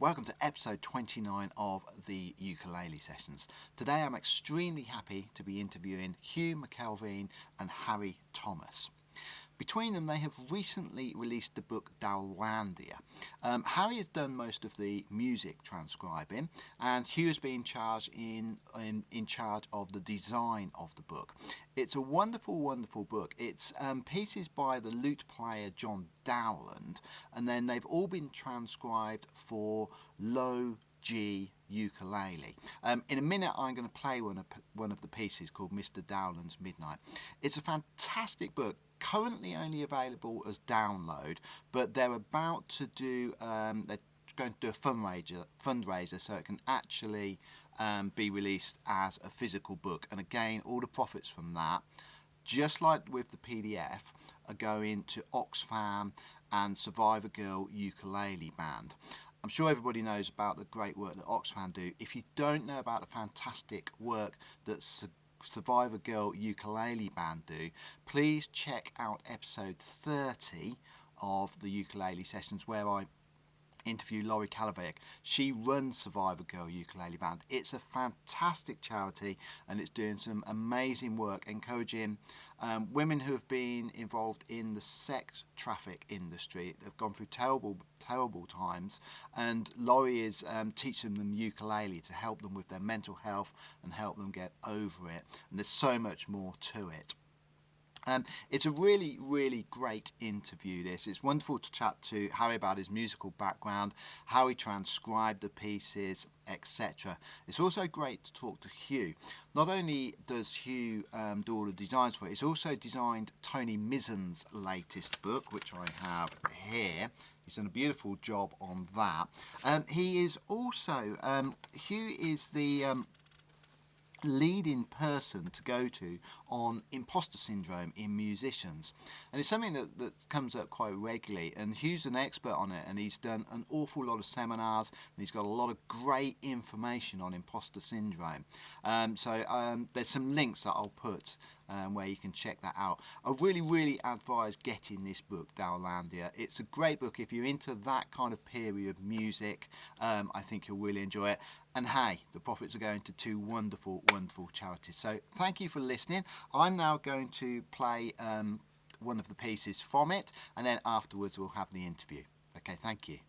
Welcome to episode 29 of the Ukulele Sessions. Today I'm extremely happy to be interviewing Hugh McElveen and Harry Thomas. Between them, they have recently released the book Dowlandia. Harry has done most of the music transcribing, and Hugh has been in charge of the design of the book. It's a wonderful, wonderful book. It's pieces by the lute player John Dowland, and then they've all been transcribed for Low G Ukulele. In a minute I'm going to play one of the pieces called Mr. Dowland's Midnight. It's a fantastic book, currently only available as download, but they're about to do they're going to do a fundraiser so it can actually be released as a physical book, and again all the profits from that, just like with the PDF, are going to Oxfam and Survivor Girl Ukulele Band. I'm sure everybody knows about the great work that Oxfam do. If you don't know about the fantastic work that Survivor Girl Ukulele Band do, please check out episode 30 of the Ukulele Sessions, where I interview Laurie Calavec. She runs Survivor Girl Ukulele Band. It's a fantastic charity, and it's doing some amazing work encouraging women who have been involved in the sex traffic industry. They've gone through terrible times, and Laurie is teaching them ukulele to help them with their mental health and help them get over it, and there's so much more to it. It's a really, really great interview, this. It's wonderful to chat to Harry about his musical background, how he transcribed the pieces, etc. It's also great to talk to Hugh. Not only does Hugh do all the designs for it, he's also designed Tony Mizen's latest book, which I have here. He's done a beautiful job on that. He is also, Hugh is the leading person to go to on Impostor Syndrome in musicians, and it's something that comes up quite regularly, and Hugh's an expert on it, and he's done an awful lot of seminars, and he's got a lot of great information on Impostor Syndrome. So there's some links that I'll put where you can check that out. I really advise getting this book, Dowlandia. It's a great book if you're into that kind of period music. I think you'll really enjoy it. And hey, the profits are going to two wonderful charities. So thank you for listening. I'm now going to play one of the pieces from it, and then afterwards we'll have the interview. Okay, thank you.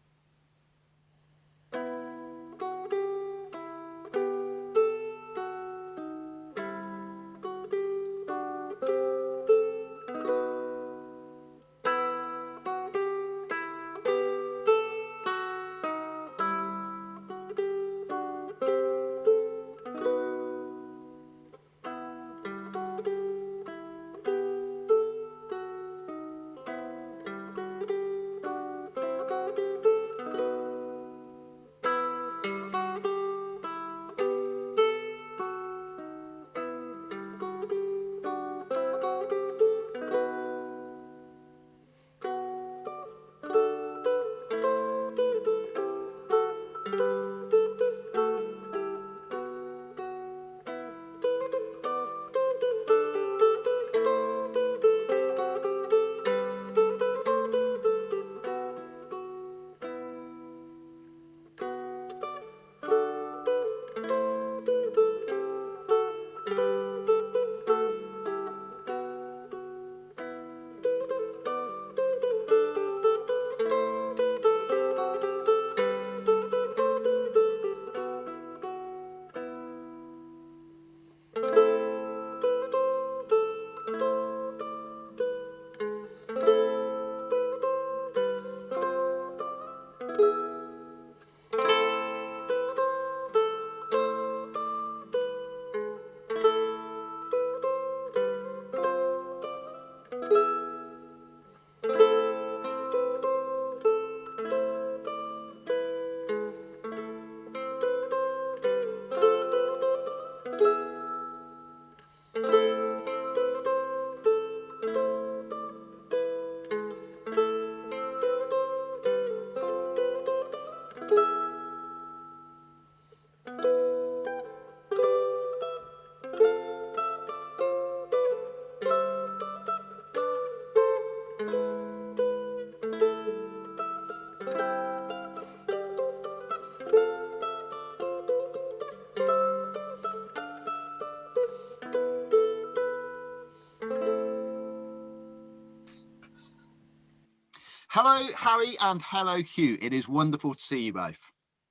Hello, Harry, and hello, Hugh. It is wonderful to see you both.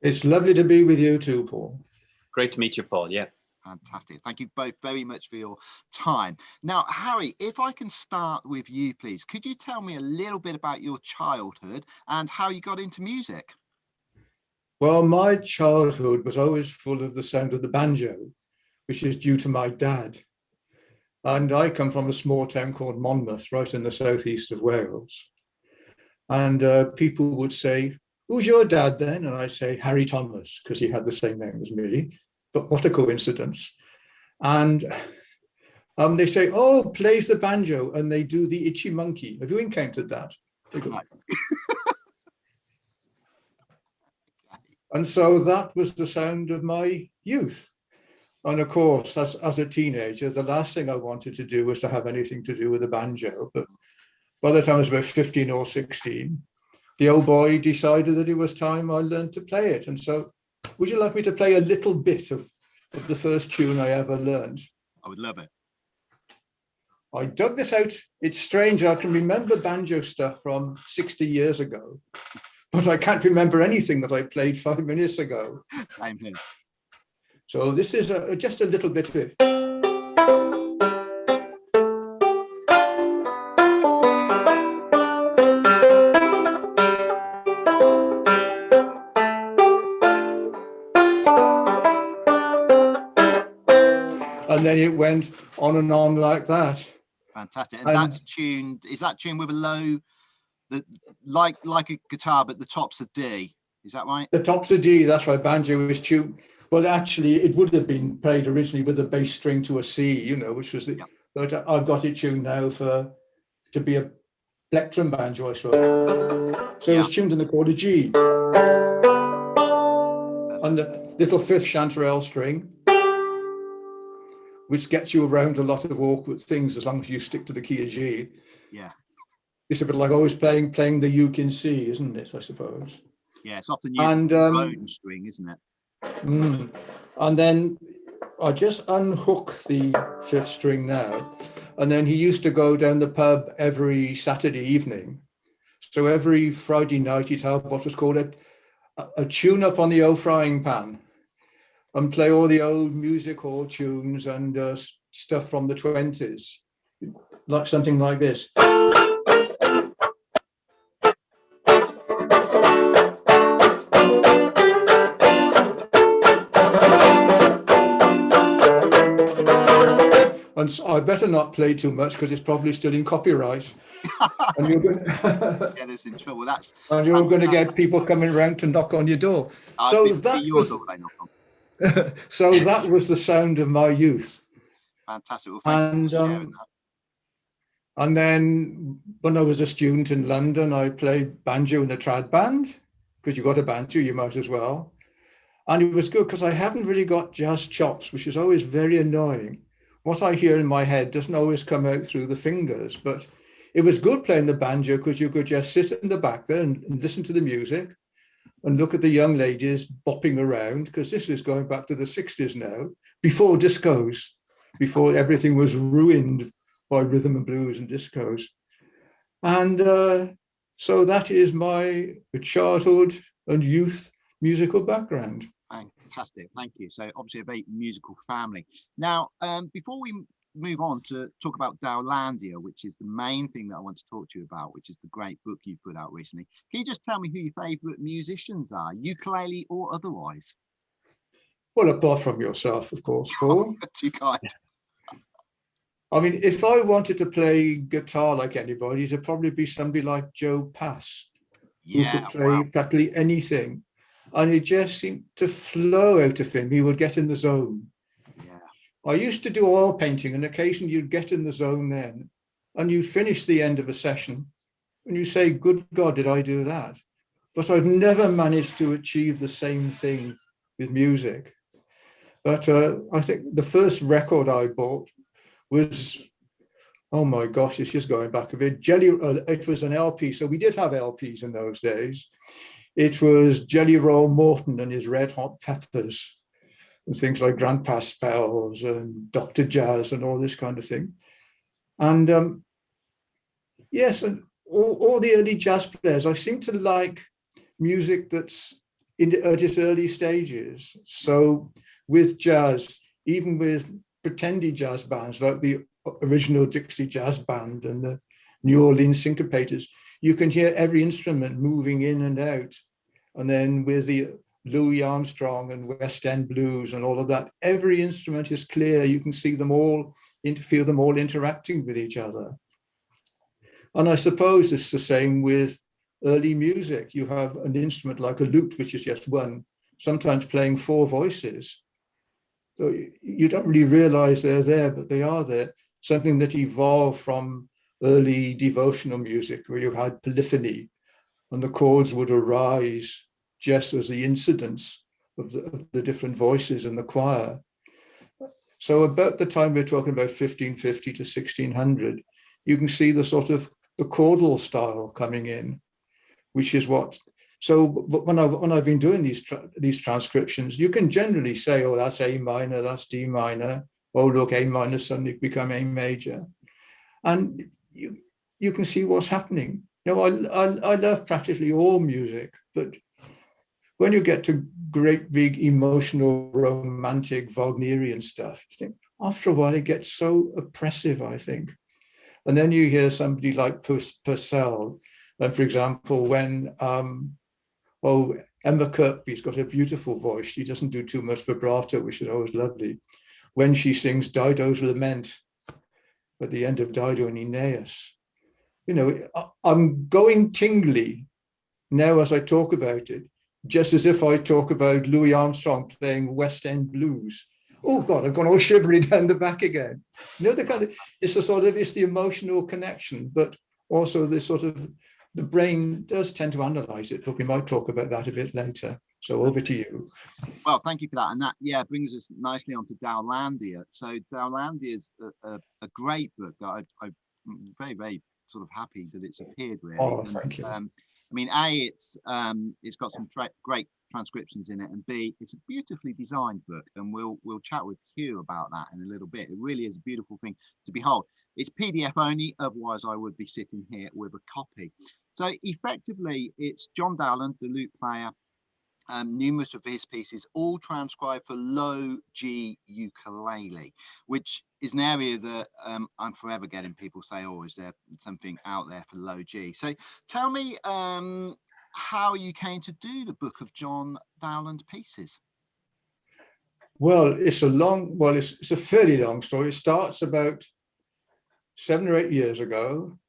It's lovely to be with you too, Paul. Great to meet you, Paul. Yeah. Fantastic. Thank you both very much for your time. Now, Harry, if I can start with you, please, could you tell me a little bit about your childhood and how you got into music? Well, my childhood was always full of the sound of the banjo, which is due to my dad. And I come from a small town called Monmouth, right in the southeast of Wales. And people would say, "Who's your dad then?" And I say, "Harry Thomas," because he had the same name as me. But what a coincidence. And they say, "Oh, plays the banjo," and they do the itchy monkey. Have you encountered that? No. And so that was the sound of my youth. And of course, as a teenager, the last thing I wanted to do was to have anything to do with the banjo. But by the time I was about 15 or 16, the old boy decided that it was time I learned to play it. And so, would you like me to play a little bit of the first tune I ever learned? I would love it. I dug this out. It's strange. I can remember banjo stuff from 60 years ago, but I can't remember anything that I played 5 minutes ago. Same here. So this is just a little bit of it. And then it went on and on like that. Fantastic. And that's tuned, is that tuned with a low, like a guitar, but the top's a D? Is that right? The top's a D, that's right. Banjo is tuned. Well, actually, it would have been played originally with a bass string to a C, you know, which was the. Yep. But I've got it tuned now to be a plectrum banjo, I suppose. So it's tuned in the chord of G. And the little fifth chanterelle string, which gets you around a lot of awkward things as long as you stick to the key of G. Yeah. It's a bit like always playing the uke in C, isn't it, I suppose? Yeah, it's often used as a bone string, isn't it? And then I just unhook the fifth string now. And then he used to go down the pub every Saturday evening. So every Friday night he'd have what was called a tune up on the old frying pan and play all the old music hall tunes and stuff from the 20s, like something like this. And so I better not play too much because it's probably still in copyright. And you're going to get us in trouble. And you're going to get people coming around to knock on your door. So that was so that was the sound of my youth. Fantastic. Well, thank you for sharing that. And then when I was a student in London, I played banjo in a trad band, because you got a banjo, you might as well. And it was good because I haven't really got jazz chops, which is always very annoying. What I hear in my head doesn't always come out through the fingers, but it was good playing the banjo because you could just sit in the back there and listen to the music and look at the young ladies bopping around, because this is going back to the 60s now, before discos, before everything was ruined by rhythm and blues and discos. And so that is my childhood and youth musical background. Fantastic, thank you. So obviously a very musical family. Now, before we move on to talk about Dowlandia, which is the main thing that I want to talk to you about, which is the great book you put out recently, can you just tell me who your favourite musicians are, ukulele or otherwise? Well, apart from yourself, of course, Paul. Too kind. I mean, if I wanted to play guitar like anybody, it'd probably be somebody like Joe Pass, who could play practically anything. And it just seemed to flow out of him. He would get in the zone. Yeah. I used to do oil painting, and occasionally you'd get in the zone then, and you'd finish the end of a session, and you say, good God, did I do that? But I've never managed to achieve the same thing with music. But I think the first record I bought was, oh my gosh, it's just going back a bit. It was an LP, so we did have LPs in those days. It was Jelly Roll Morton and his Red Hot Peppers and things like Grandpa Spells and Dr. Jazz and all this kind of thing. And yes, and all the early jazz players, I seem to like music that's at its early stages. So with jazz, even with pretendy jazz bands like the original Dixie Jazz Band and the New Orleans Syncopators, you can hear every instrument moving in and out. And then with the Louis Armstrong and West End blues and all of that, every instrument is clear. You can see them all, feel them all interacting with each other. And I suppose it's the same with early music. You have an instrument like a lute, which is just one, sometimes playing four voices. So you don't really realize they're there, but they are there. Something that evolved from early devotional music, where you had polyphony and the chords would arise just as the incidence of the different voices in the choir. So about the time we're talking about 1550 to 1600, you can see the sort of the chordal style coming in, which is what. So when I've been doing these transcriptions, you can generally say, oh, that's A minor, that's D minor. Oh, look, A minor suddenly become A major, and you can see what's happening. You know, I love practically all music, but when you get to great big emotional, romantic, Wagnerian stuff, you think after a while it gets so oppressive, I think. And then you hear somebody like Purcell, and for example, when Emma Kirkby's got a beautiful voice. She doesn't do too much vibrato, which is always lovely. When she sings Dido's Lament at the end of Dido and Aeneas, you know, I'm going tingly now as I talk about it, just as if I talk about Louis Armstrong playing West End blues. Oh God, I've gone all shivery down the back again. You know, it's the emotional connection, but also this sort of, the brain does tend to analyze it, but we might talk about that a bit later. So over to you. Well, thank you for that. And that, brings us nicely onto Dowlandia. So Dowlandia is a great book that I'm very, very sort of happy that it's appeared, really. Oh, thank you. I mean, A, it's got some great transcriptions in it, and B, it's a beautifully designed book, and we'll chat with Hugh about that in a little bit. It really is a beautiful thing to behold. It's PDF only, otherwise I would be sitting here with a copy. So effectively, it's John Dowland, the lute player, numerous of his pieces, all transcribed for Low G Ukulele, which is an area that I'm forever getting people say, oh, is there something out there for Low G? So tell me how you came to do the book of John Dowland pieces. Well, it's a fairly long story. It starts about 7 or 8 years ago.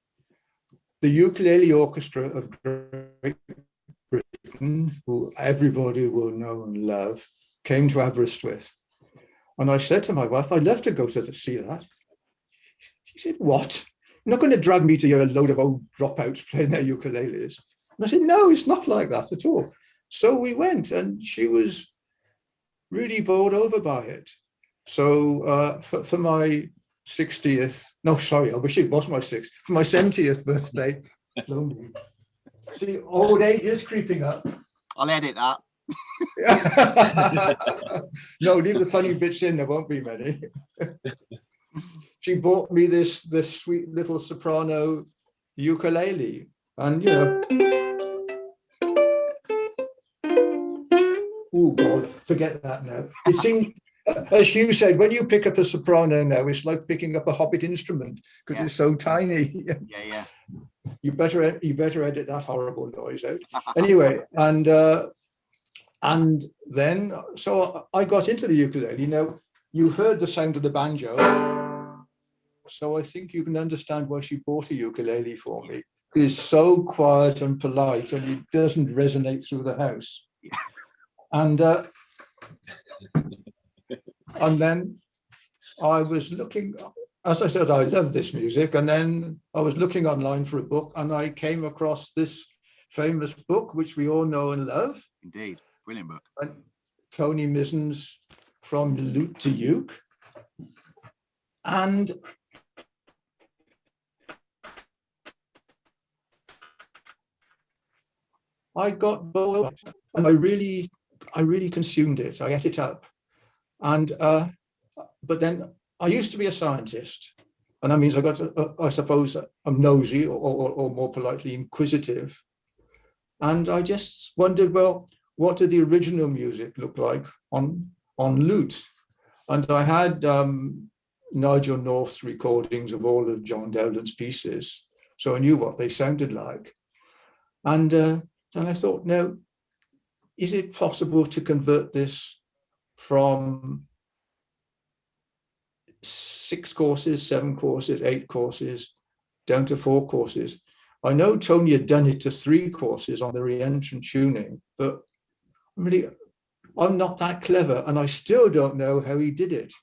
The Ukulele Orchestra of Great Britain, who everybody will know and love, came to Aberystwyth. And I said to my wife, I'd love to go to see that. She said, what? You're not going to drag me to hear a load of old dropouts playing their ukuleles. And I said, no, it's not like that at all. So we went, and she was really bowled over by it. So for my 60th, no, sorry, I wish it was my 60th, for my 70th birthday, see, old age is creeping up. I'll edit that. No, leave the funny bits in, there won't be many. She bought me this sweet little soprano ukulele, and you know, oh God, forget that now. It seems, as Hugh said, when you pick up a soprano now, it's like picking up a Hobbit instrument because it's so tiny. Yeah. You better edit that horrible noise out. Anyway, and then so I got into the ukulele. Now you've heard the sound of the banjo, so I think you can understand why she bought a ukulele for me. It's so quiet and polite, and it doesn't resonate through the house. And then I was looking, as I said, I love this music, and then I was looking online for a book, and I came across this famous book, which we all know and love. Indeed, brilliant book. And Tony Mizen's From Lute to Uke. And I got bored, and I really consumed it. I ate it up. And but then I used to be a scientist, And that means I got, I suppose, I'm nosy or more politely inquisitive. And I just wondered, well, what did the original music look like on lute? And I had Nigel North's recordings of all of John Dowland's pieces, so I knew what they sounded like. And then I thought, now, is it possible to convert this from 6 courses, 7 courses, 8 courses, down to 4 courses? I know Tony had done it to 3 courses on the re-entrant tuning, but really, I'm not that clever, and I still don't know how he did it.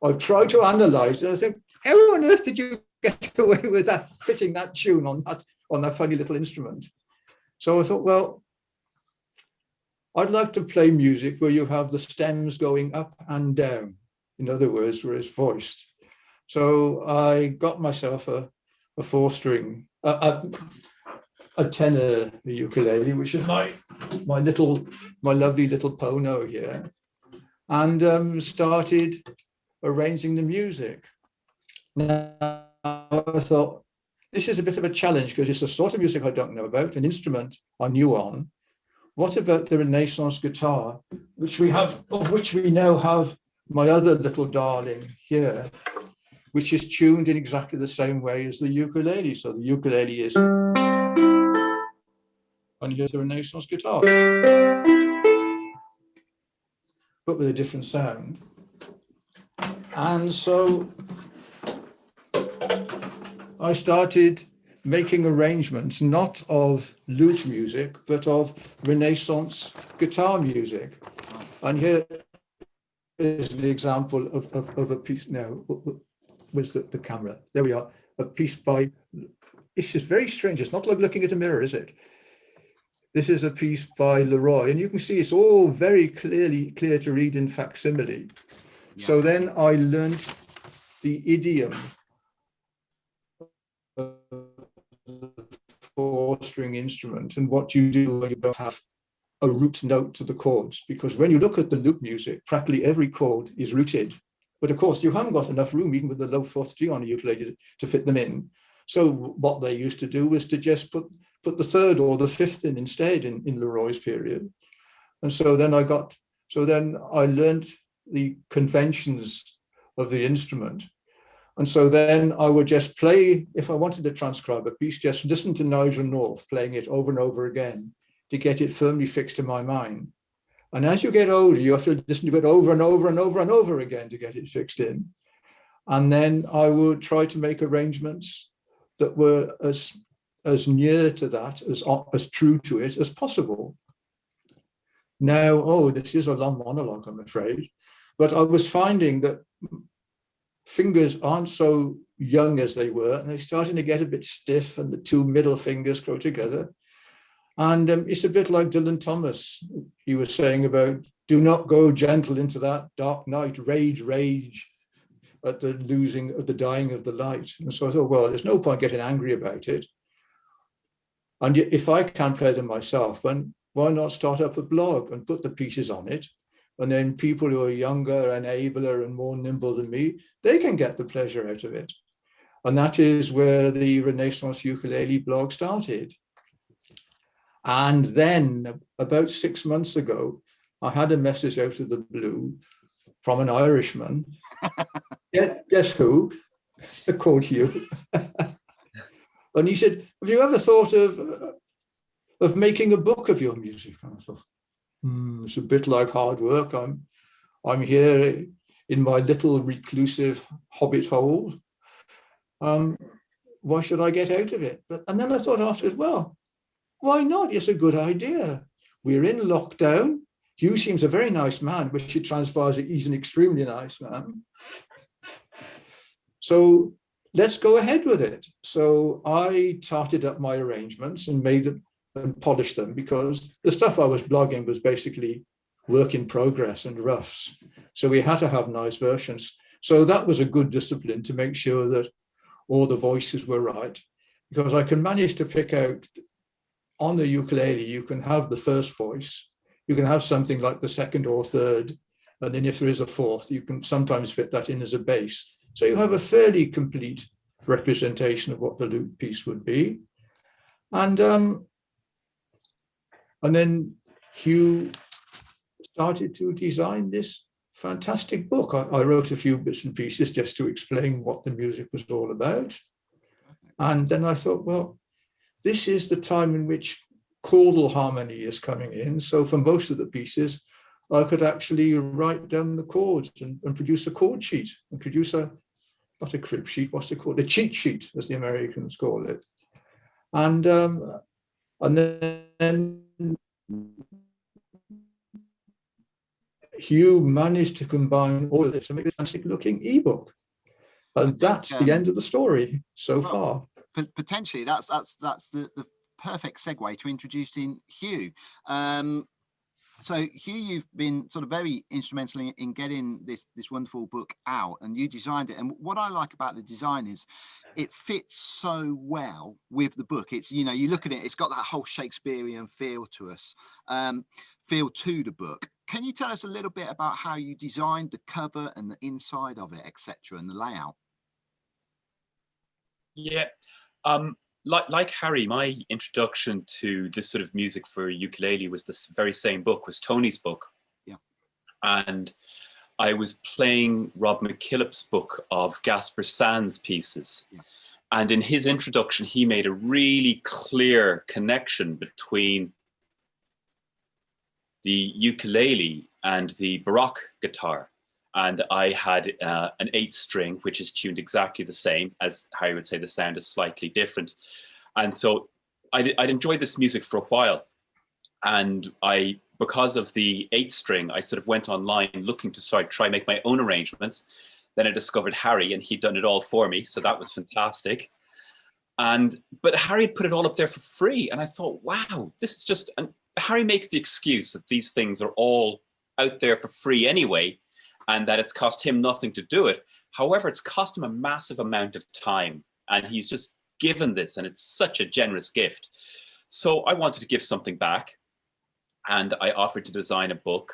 I've tried to analyze it, and I think, how on earth did you get away with that, fitting that tune on that funny little instrument? So I thought, well, I'd like to play music where you have the stems going up and down. In other words, where it's voiced. So I got myself a 4-string, a tenor ukulele, which is my lovely little Pono here, and started arranging the music. Now I thought, this is a bit of a challenge because it's a sort of music I don't know about, an instrument I'm new on. What about the Renaissance guitar, which we now have my other little darling here, which is tuned in exactly the same way as the ukulele. So the ukulele is, and here's the Renaissance guitar, but with a different sound. And so I started making arrangements, not of lute music, but of Renaissance guitar music. And here is the example of a piece. Now, where's the camera? There we are. A piece by, it's just very strange. It's not like looking at a mirror, is it? This is a piece by Leroy, and you can see it's all very clear to read in facsimile. Yeah. So then I learned the idiom of the 4-string instrument and what you do when you don't have a root note to the chords, because when you look at the lute music, practically every chord is rooted. But of course, you haven't got enough room, even with the low 4th G on a ukulele, to fit them in. So what they used to do was to just put the 3rd or the 5th in instead in Leroy's period. And so then I learned the conventions of the instrument. And so then I would just play, if I wanted to transcribe a piece, just listen to Nigel North playing it over and over again to get it firmly fixed in my mind. And as you get older, you have to listen to it over and over and over and over again to get it fixed in. And then I would try to make arrangements that were as near to that, as true to it as possible. Now, this is a long monologue, I'm afraid, but I was finding that fingers aren't so young as they were, and they're starting to get a bit stiff, and the 2 middle fingers grow together. And it's a bit like Dylan Thomas. He was saying about, do not go gentle into that dark night, rage at the dying of the light. And so I thought, well, there's no point getting angry about it. And if I can't play them myself, then why not start up a blog and put the pieces on it? And then people who are younger and abler and more nimble than me, they can get the pleasure out of it. And that is where the Renaissance Ukulele blog started. And then about 6 months ago, I had a message out of the blue from an Irishman. Guess who? Called Hugh. And he said, have you ever thought of making a book of your music? And I thought, it's a bit like hard work. I'm here in my little reclusive hobbit hole. Why should I get out of it? And then I thought afterwards, well, why not? It's a good idea. We're in lockdown. Hugh seems a very nice man, which it transpires that he's an extremely nice man. So let's go ahead with it. So I tarted up my arrangements and made them and polished them, because the stuff I was blogging was basically work in progress and roughs. So we had to have nice versions. So that was a good discipline to make sure that all the voices were right, because I can manage to pick out on the ukulele, you can have the first voice, you can have something like the second or third, and then if there is a fourth, you can sometimes fit that in as a bass. So you have a fairly complete representation of what the loop piece would be. And then Hugh started to design this fantastic book. I wrote a few bits and pieces just to explain what the music was all about. And then I thought, well, this is the time in which chordal harmony is coming in. So for most of the pieces, I could actually write down the chords and produce a chord sheet and produce not a crib sheet, what's it called? A cheat sheet, as the Americans call it. And then Hugh managed to combine all of this and make this fantastic looking ebook. And that's the end of the story so far. Potentially, that's the perfect segue to introducing Hugh. So Hugh, you've been sort of very instrumental in getting this wonderful book out, and you designed it. And what I like about the design is it fits so well with the book. It's, you know, you look at it, it's got that whole Shakespearean feel to the book. Can you tell us a little bit about how you designed the cover and the inside of it, etc., and the layout? Yeah, like Harry, my introduction to this sort of music for ukulele was this very same book, was Tony's book. Yeah. And I was playing Rob McKillop's book of Gasper Sands pieces. Yeah. And in his introduction, he made a really clear connection between the ukulele and the Baroque guitar. And I had an 8-string, which is tuned exactly the same. As Harry would say, the sound is slightly different. And so I'd enjoyed this music for a while. And because of the 8-string, I sort of went online looking to try make my own arrangements. Then I discovered Harry, and he'd done it all for me. So that was fantastic. But Harry had put it all up there for free. And I thought, wow, this is just... And Harry makes the excuse that these things are all out there for free anyway, and that it's cost him nothing to do it. However, it's cost him a massive amount of time, and he's just given this, and it's such a generous gift. So I wanted to give something back, and I offered to design a book.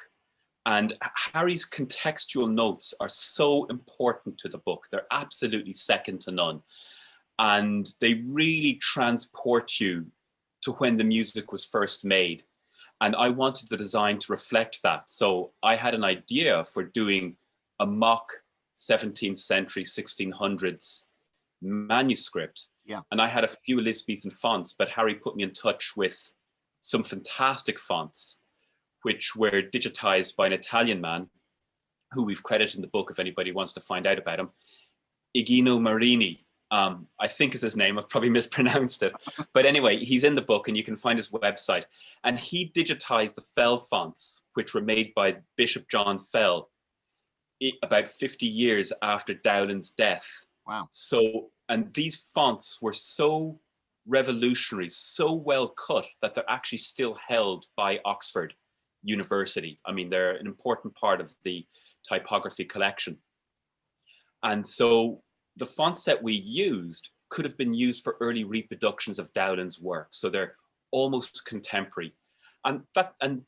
And Harry's contextual notes are so important to the book. They're absolutely second to none. And they really transport you to when the music was first made. And I wanted the design to reflect that. So I had an idea for doing a mock 17th century, 1600s manuscript. Yeah. And I had a few Elizabethan fonts, but Harry put me in touch with some fantastic fonts, which were digitized by an Italian man who we've credited in the book if anybody wants to find out about him, Igino Marini. I think is his name. I've probably mispronounced it. But anyway, he's in the book and you can find his website. And he digitized the Fell fonts, which were made by Bishop John Fell about 50 years after Dowland's death. Wow. So, and these fonts were so revolutionary, so well cut that they're actually still held by Oxford University. I mean, they're an important part of the typography collection. And so the font set we used could have been used for early reproductions of Dowland's work. So they're almost contemporary. And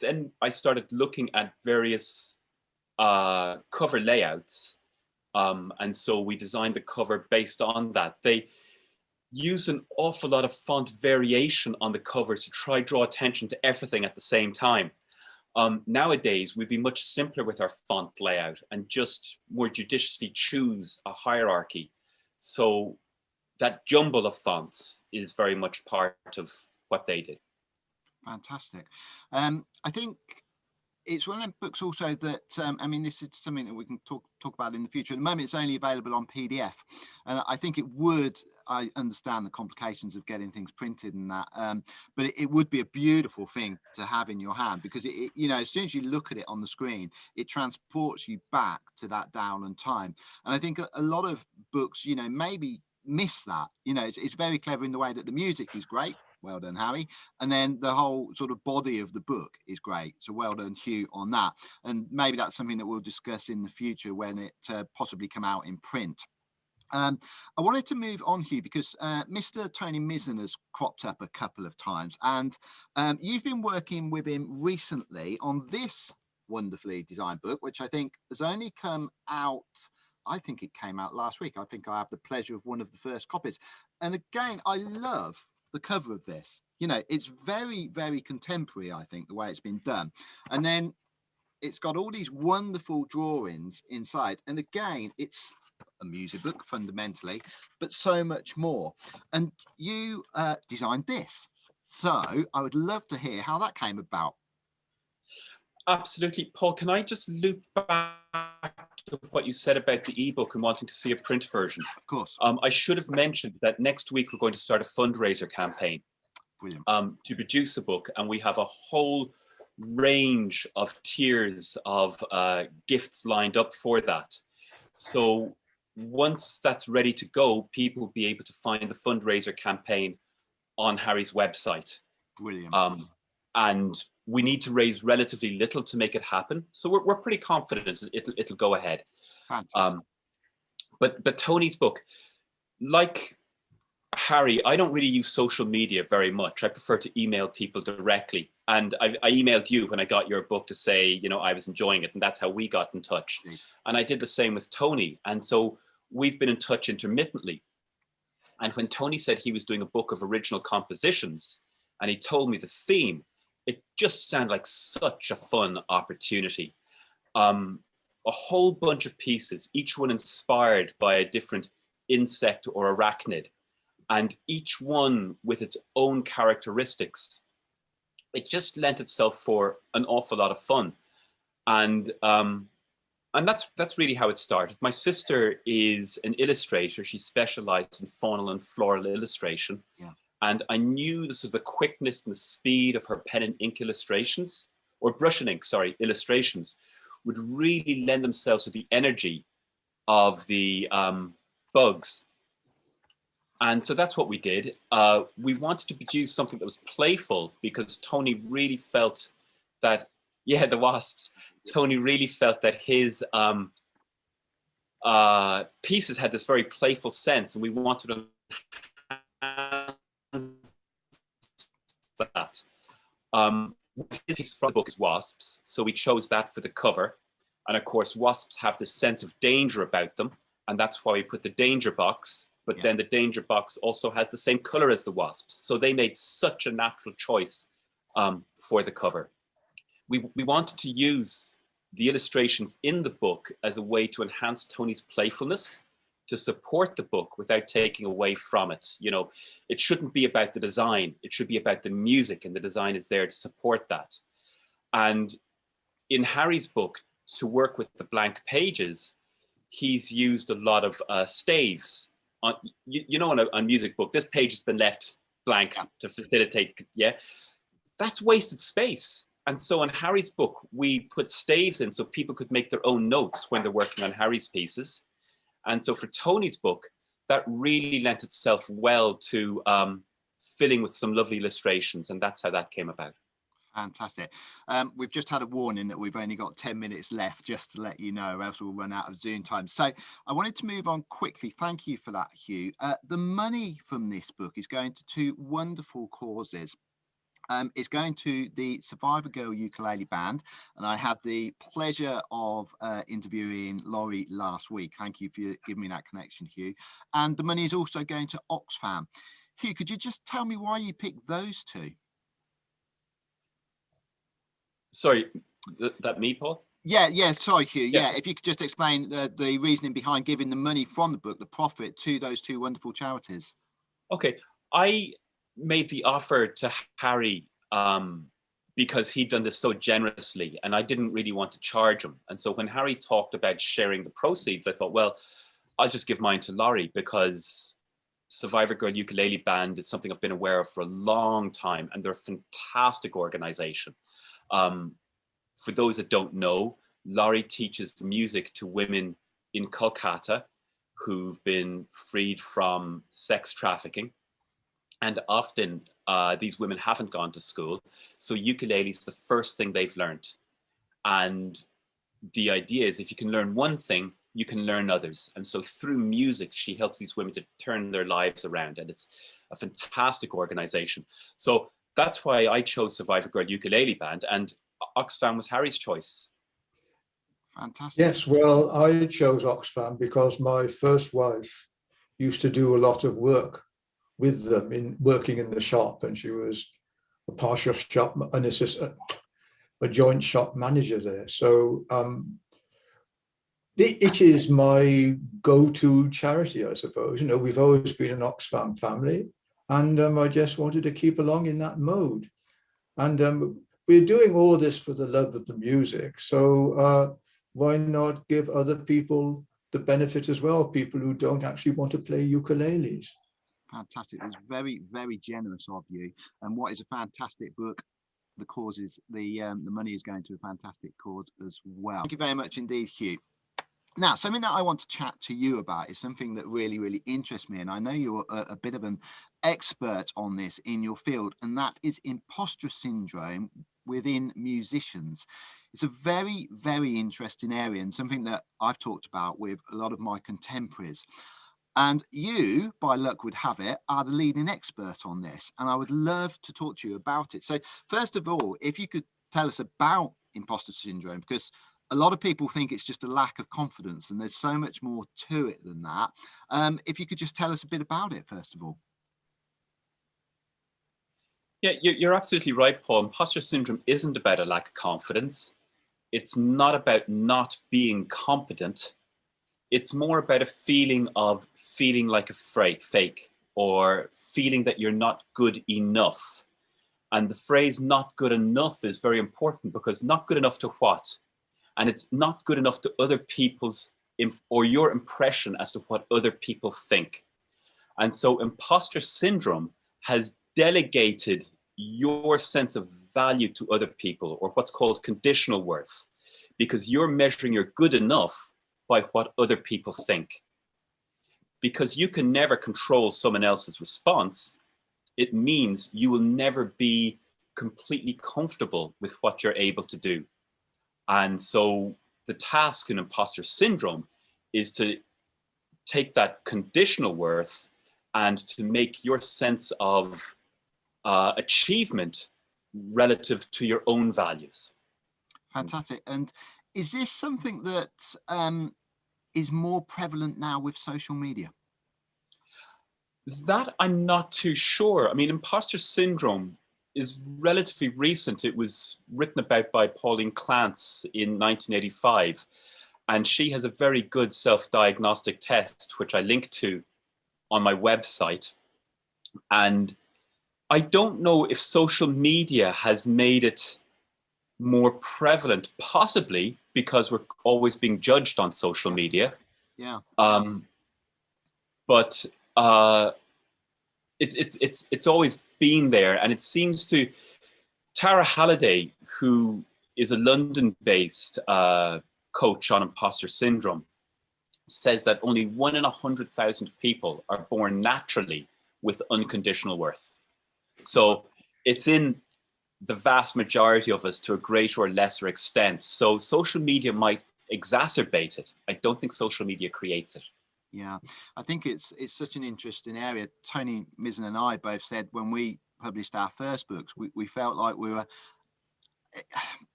then I started looking at various cover layouts. And so we designed the cover based on that. They use an awful lot of font variation on the covers to try draw attention to everything at the same time. Nowadays, we'd be much simpler with our font layout and just more judiciously choose a hierarchy. So that jumble of fonts is very much part of what they did. Fantastic. I think it's one of them books also that, I mean, this is something that we can talk about in the future. At the moment, it's only available on PDF. And I think I understand the complications of getting things printed and that, but it would be a beautiful thing to have in your hand because, you know, as soon as you look at it on the screen, it transports you back to that Dowland time. And I think a lot of books, you know, maybe miss that. You know, it's very clever in the way that the music is great. Well done, Harry. And then the whole sort of body of the book is great. So well done, Hugh, on that. And maybe that's something that we'll discuss in the future when it possibly come out in print. I wanted to move on, Hugh, because Mr. Tony Mizen has cropped up a couple of times. And you've been working with him recently on this wonderfully designed book, which I think has only come out I think it came out last week. I think I have the pleasure of one of the first copies. And again, I love the cover of this. You know, it's very, very contemporary, I think, the way it's been done. And then it's got all these wonderful drawings inside. And again, it's a music book fundamentally, but so much more. And you designed this. So I would love to hear how that came about. Absolutely. Paul, can I just loop back to what you said about the ebook and wanting to see a print version? Of course. I should have mentioned that next week we're going to start a fundraiser campaign. Brilliant. To produce a book, and we have a whole range of tiers of gifts lined up for that. So once that's ready to go, people will be able to find the fundraiser campaign on Harry's website. Brilliant. And we need to raise relatively little to make it happen. So we're pretty confident it'll go ahead. Fantastic. But Tony's book, like Harry, I don't really use social media very much. I prefer to email people directly. And I emailed you when I got your book to say, you know, I was enjoying it. And that's how we got in touch. And I did the same with Tony. And so we've been in touch intermittently. And when Tony said he was doing a book of original compositions, and he told me the theme, it just sounded like such a fun opportunity. A whole bunch of pieces, each one inspired by a different insect or arachnid, and each one with its own characteristics. It just lent itself for an awful lot of fun. And that's really how it started. My sister is an illustrator. She specialized in faunal and floral illustration. Yeah. And I knew the sort of the quickness and the speed of her pen and ink illustrations, or brush and ink, sorry, illustrations, would really lend themselves to the energy of the bugs. And so that's what we did. We wanted to produce something that was playful because Tony really felt that, yeah, the wasps. Tony really felt that his pieces had this very playful sense, and we wanted to that. His piece from the book is wasps, so we chose that for the cover. And of course, wasps have this sense of danger about them, and that's why we put the danger box. But then the danger box also has the same color as the wasps, so they made such a natural choice for the cover. We wanted to use the illustrations in the book as a way to enhance Tony's playfulness, to support the book without taking away from it. You know, it shouldn't be about the design, it should be about the music, and the design is there to support that. And in Harry's book, to work with the blank pages, he's used a lot of staves. You know, on a music book, this page has been left blank to facilitate, that's wasted space. And so in Harry's book, we put staves in so people could make their own notes when they're working on Harry's pieces. And so for Tony's book, that really lent itself well to filling with some lovely illustrations. And that's how that came about. Fantastic. We've just had a warning that we've only got 10 minutes left, just to let you know, or else we'll run out of Zoom time. So I wanted to move on quickly. Thank you for that, Hugh. The money from this book is going to two wonderful causes. It's going to the Survivor Girl Ukulele Band, and I had the pleasure of interviewing Laurie last week. Thank you for giving me that connection, Hugh. And the money is also going to Oxfam. Hugh, could you just tell me why you picked those two? Sorry, that me, Paul? Yeah, sorry, Hugh. Yeah, if you could just explain the reasoning behind giving the money from the book, the profit, to those two wonderful charities. Okay, I made the offer to Harry because he'd done this so generously, and I didn't really want to charge him. And so when Harry talked about sharing the proceeds, I thought, well, I'll just give mine to Laurie, because Survivor Girl Ukulele Band is something I've been aware of for a long time, and they're a fantastic organization. For those that don't know, Laurie teaches music to women in Kolkata who've been freed from sex trafficking. And often these women haven't gone to school. So ukulele is the first thing they've learned. And the idea is, if you can learn one thing, you can learn others. And so through music, she helps these women to turn their lives around. And it's a fantastic organization. So that's why I chose Survivor Girl Ukulele Band, and Oxfam was Harry's choice. Fantastic. Yes, well, I chose Oxfam because my first wife used to do a lot of work with them in working in the shop, and she was a partial shop, an assistant, a joint shop manager there. So it is my go-to charity, I suppose. You know, we've always been an Oxfam family, and I just wanted to keep along in that mode. And we're doing all this for the love of the music. So why not give other people the benefit as well, people who don't actually want to play ukuleles? Fantastic. It was very, very generous of you. And what is a fantastic book? The cause is the money is going to a fantastic cause as well. Thank you very much indeed, Hugh. Now, something that I want to chat to you about is something that really, really interests me. And I know you're a bit of an expert on this in your field, and that is imposter syndrome within musicians. It's a very, very interesting area and something that I've talked about with a lot of my contemporaries. And you, by luck would have it, are the leading expert on this. And I would love to talk to you about it. So first of all, if you could tell us about imposter syndrome, because a lot of people think it's just a lack of confidence and there's so much more to it than that. If you could just tell us a bit about it, first of all. Yeah, you're absolutely right, Paul. Imposter syndrome isn't about a lack of confidence. It's not about not being competent. It's more about a feeling of feeling like a fake or feeling that you're not good enough. And the phrase not good enough is very important, because not good enough to what? And it's not good enough to other people's or your impression as to what other people think. And so imposter syndrome has delegated your sense of value to other people, or what's called conditional worth, because you're measuring your good enough by what other people think. Because you can never control someone else's response, it means you will never be completely comfortable with what you're able to do. And so the task in imposter syndrome is to take that conditional worth and to make your sense of achievement relative to your own values. Fantastic. And is this something that is more prevalent now with social media? That I'm not too sure. I mean, imposter syndrome is relatively recent. It was written about by Pauline Clance in 1985. And she has a very good self-diagnostic test, which I link to on my website. And I don't know if social media has made it more prevalent, possibly because we're always being judged on social media. Yeah. But it's always been there, and it seems to. Tara Halliday, who is a London-based coach on imposter syndrome, says that only 1 in 100,000 people are born naturally with unconditional worth. So it's in the vast majority of us to a greater or lesser extent. So social media might exacerbate it. I don't think social media creates it. Yeah, I think it's such an interesting area. Tony, Mizen and I both said when we published our first books, we felt like we were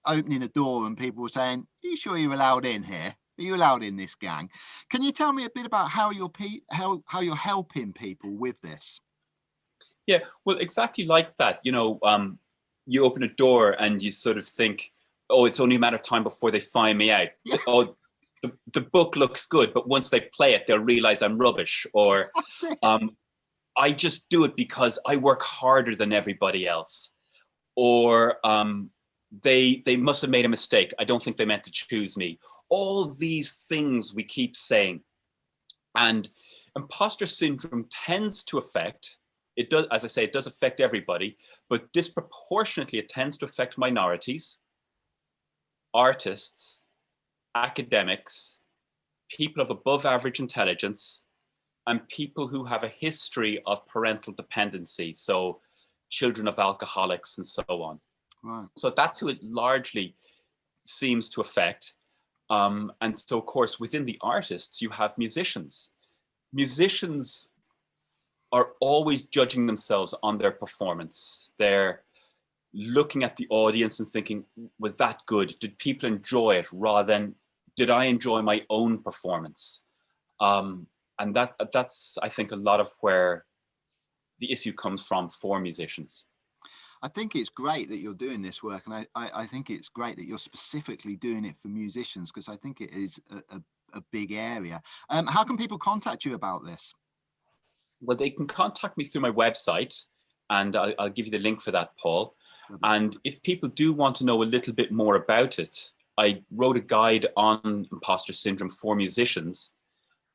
opening a door and people were saying, "Are you sure you're allowed in here? Are you allowed in this gang?" Can you tell me a bit about how you're helping people with this? Yeah, well, exactly like that. You know, you open a door and you sort of think, "Oh, it's only a matter of time before they find me out." Yeah. Oh, the book looks good, but once they play it, they'll realize I'm rubbish. Or I just do it because I work harder than everybody else. Or they must have made a mistake. I don't think they meant to choose me. All these things we keep saying. And imposter syndrome tends to affect, it does, as I say, it does affect everybody, but disproportionately it tends to affect minorities, artists, academics, people of above average intelligence, and people who have a history of parental dependency. So children of alcoholics and so on. Right. So that's who it largely seems to affect. And so, of course, within the artists, you have musicians. Musicians are always judging themselves on their performance. They're looking at the audience and thinking, was that good? Did people enjoy it? Rather than, did I enjoy my own performance? And that's, I think, a lot of where the issue comes from for musicians. I think it's great that you're doing this work, and I think it's great that you're specifically doing it for musicians, because I think it is a big area. How can people contact you about this? Well, they can contact me through my website, and I'll give you the link for that, Paul. And if people do want to know a little bit more about it, I wrote a guide on imposter syndrome for musicians,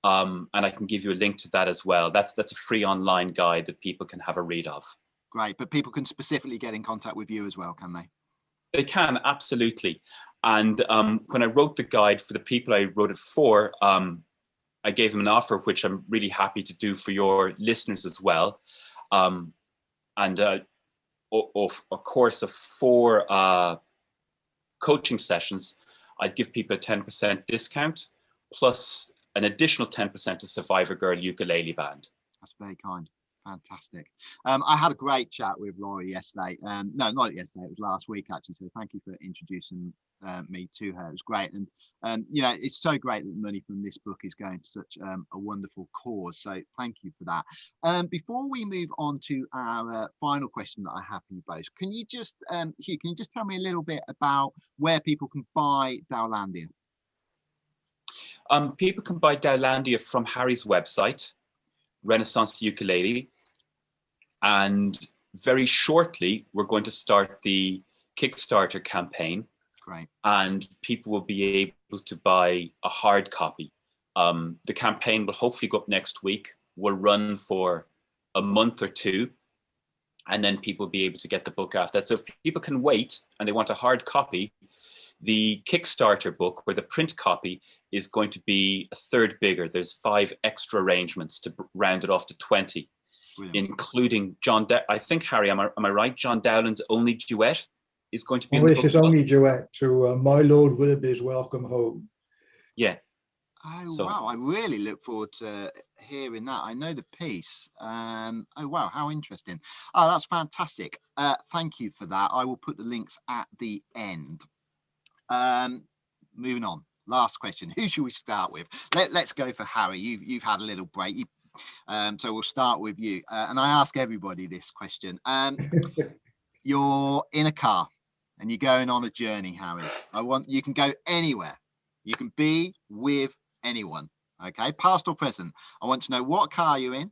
and I can give you a link to that as well. That's a free online guide that people can have a read of. Great, but people can specifically get in contact with you as well, can they? They can, absolutely. And when I wrote the guide for the people I wrote it for, I gave them an offer, which I'm really happy to do for your listeners as well. And a course of 4 coaching sessions, I'd give people a 10% discount, plus an additional 10% to Survivor Girl Ukulele Band. That's very kind. Fantastic. I had a great chat with Laurie yesterday. No, not yesterday. It was last week, actually. So thank you for introducing me to her. It was great. And you know, it's so great that the money from this book is going to such a wonderful cause. So thank you for that. Before we move on to our final question that I have for you both, can you just, Hugh, can you just tell me a little bit about where people can buy Dowlandia? People can buy Dowlandia from Harry's website, Renaissance Ukulele, and very shortly we're going to start the Kickstarter campaign. Great. And people will be able to buy a hard copy. The campaign will hopefully go up next week, will run for a month or 2, and then people will be able to get the book after that. So if people can wait and they want a hard copy, the Kickstarter book, where the print copy is going to be a third bigger. There's 5 extra arrangements to round it off to 20, including I think, Harry, am I right? John Dowland's only duet is going to be in the book. His only duet to My Lord Willoughby's Welcome Home. Yeah. Oh, wow. I really look forward to hearing that. I know the piece. Oh, wow. How interesting. Oh, that's fantastic. Thank you for that. I will put the links at the end. Moving on, last question. Who should we start with? Let's go for Harry. You've had a little break, so we'll start with you. And I ask everybody this question. You're in a car and you're going on a journey, Harry. You can go anywhere. You can be with anyone. Okay, past or present. I want to know what car you're in.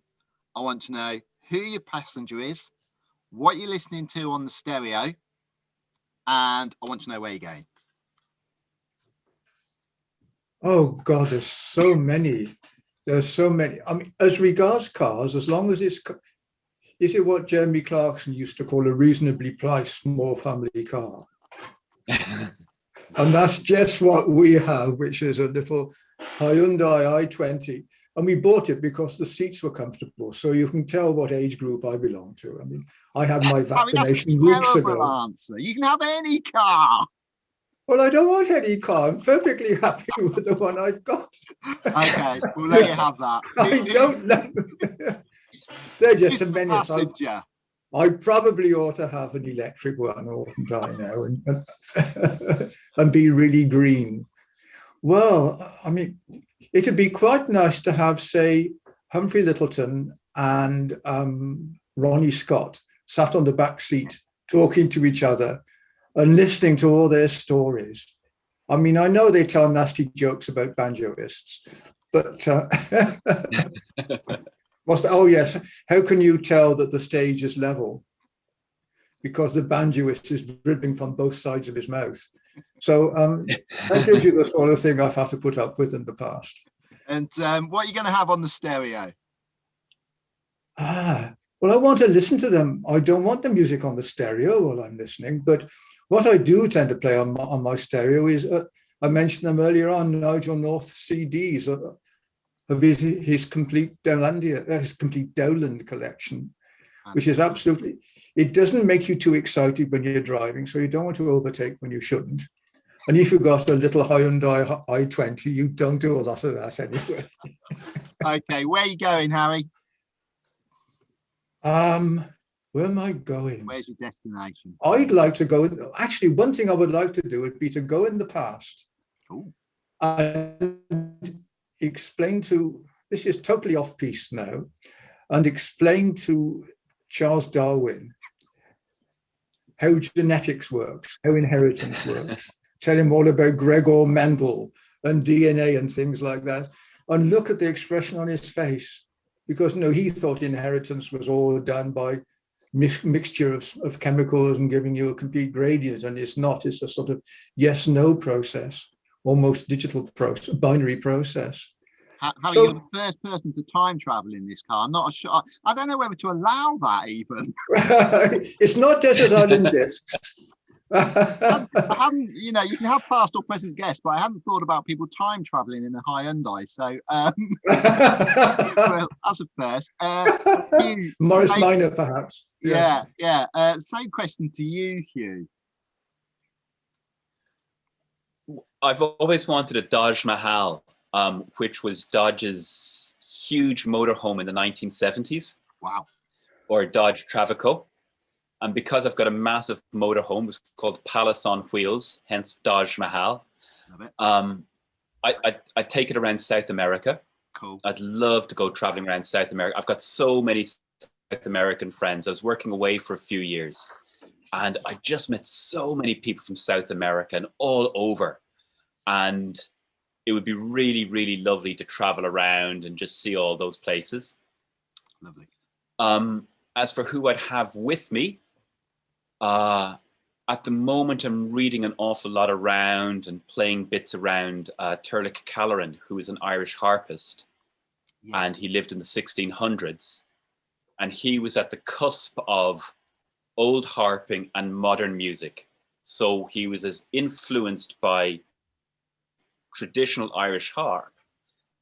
I want to know who your passenger is, what you're listening to on the stereo, and I want to know where you're going. Oh God, there's so many. There's so many. I mean, as regards cars, as long as is it what Jeremy Clarkson used to call a reasonably priced small family car? And that's just what we have, which is a little Hyundai i20. And we bought it because the seats were comfortable. So you can tell what age group I belong to. I mean, I had my vaccination weeks ago. Answer. You can have any car. Well, I don't want any car. I'm perfectly happy with the one I've got. Okay, we'll let you have that. I don't know. They're just a menace. I probably ought to have an electric one, oughtn't I now, and be really green. Well, I mean, it'd be quite nice to have, say, Humphrey Lyttelton and Ronnie Scott sat on the back seat talking to each other and listening to all their stories. I mean, I know they tell nasty jokes about banjoists, but oh yes, how can you tell that the stage is level? Because the banjoist is dribbling from both sides of his mouth. So that gives you the sort of thing I've had to put up with in the past. And what are you going to have on the stereo? Well, I want to listen to them. I don't want the music on the stereo while I'm listening, but what I do tend to play on my stereo is, I mentioned them earlier on, Nigel North's CDs of his complete Dowlandia, his complete Dowland collection, which is absolutely, it doesn't make you too excited when you're driving, so you don't want to overtake when you shouldn't. And if you've got a little Hyundai i20, you don't do a lot of that anyway. Okay, where are you going, Harry? Where am I going? Where's your destination? I'd like to go. Actually, one thing I would like to do would be to go in the past. Ooh. and explain to, this is totally off piece now, and explain to Charles Darwin how genetics works, how inheritance works. Tell him all about Gregor Mendel and DNA and things like that. And look at the expression on his face, because he thought inheritance was all done by mixture of chemicals and giving you a complete gradient, and it's not. It's a sort of yes-no process, almost digital process, binary process. Harry, you're the first person to time travel in this car. I'm not sure. I don't know whether to allow that even. It's not desert island discs. I hadn't, you can have past or present guests, but I hadn't thought about people time traveling in a Hyundai. So well, that's a first. Morris Minor, perhaps. Yeah. Same question to you, Hugh. I've always wanted a Dodge Mahal, which was Dodge's huge motorhome in the 1970s. Wow. Or a Dodge Travico. And because I've got a massive motorhome, it's called Palace on Wheels, hence Dodge Mahal. Love it. I take it around South America. Cool. I'd love to go traveling around South America. I've got so many South American friends. I was working away for a few years, and I just met so many people from South America and all over. And it would be really, really lovely to travel around and just see all those places. Lovely. As for who I'd have with me, at the moment I'm reading an awful lot around and playing bits around Turlough Calloran, who is an Irish harpist. Yeah. And he lived in the 1600s. And he was at the cusp of old harping and modern music. So he was as influenced by traditional Irish harp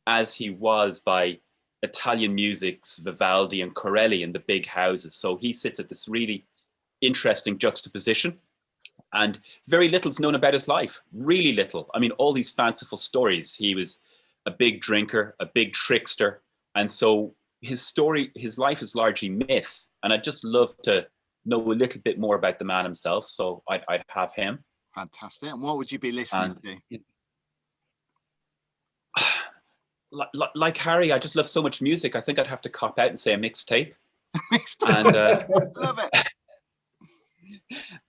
as he was by Italian music's Vivaldi and Corelli in the big houses. So he sits at this really interesting juxtaposition, and very little's known about his life. Really little. I mean, all these fanciful stories. He was a big drinker, a big trickster, and so his life is largely myth. And I'd just love to know a little bit more about the man himself. So I'd have him. Fantastic. And what would you be listening to? Like Harry, I just love so much music. I think I'd have to cop out and say a mixtape. And love it.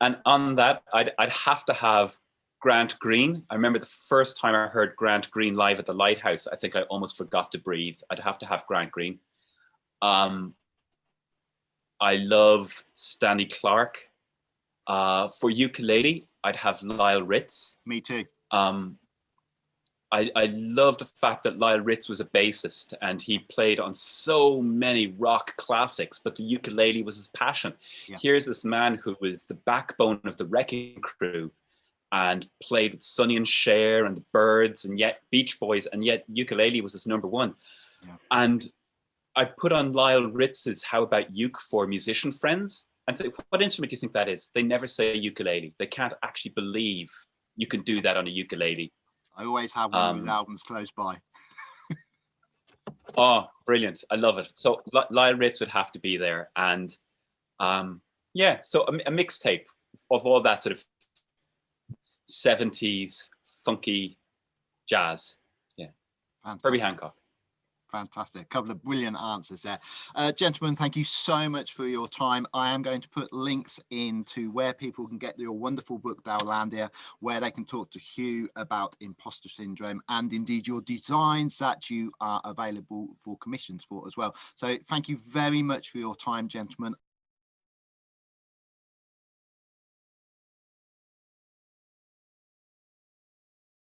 And on that, I'd have to have Grant Green. I remember the first time I heard Grant Green live at the Lighthouse, I think I almost forgot to breathe. I'd have to have Grant Green. I love Stanley Clarke. For ukulele, I'd have Lyle Ritz. Me too. I love the fact that Lyle Ritz was a bassist and he played on so many rock classics, but the ukulele was his passion. Yeah. Here's this man who was the backbone of the Wrecking Crew and played with Sonny and Cher and the Byrds and yet Beach Boys, and yet ukulele was his number one. Yeah. And I put on Lyle Ritz's How About Uke for musician friends and say, what instrument do you think that is? They never say ukulele. They can't actually believe you can do that on a ukulele. I always have one of his albums close by. Oh, brilliant. I love it. So Lyle Ritz would have to be there. And yeah, so a mixtape of all that sort of 70s funky jazz. Yeah. Fantastic. Herbie Hancock. Fantastic. A couple of brilliant answers there. Gentlemen, thank you so much for your time. I am going to put links into where people can get your wonderful book, Dowlandia, where they can talk to Hugh about imposter syndrome and indeed your designs that you are available for commissions for as well. So thank you very much for your time, gentlemen.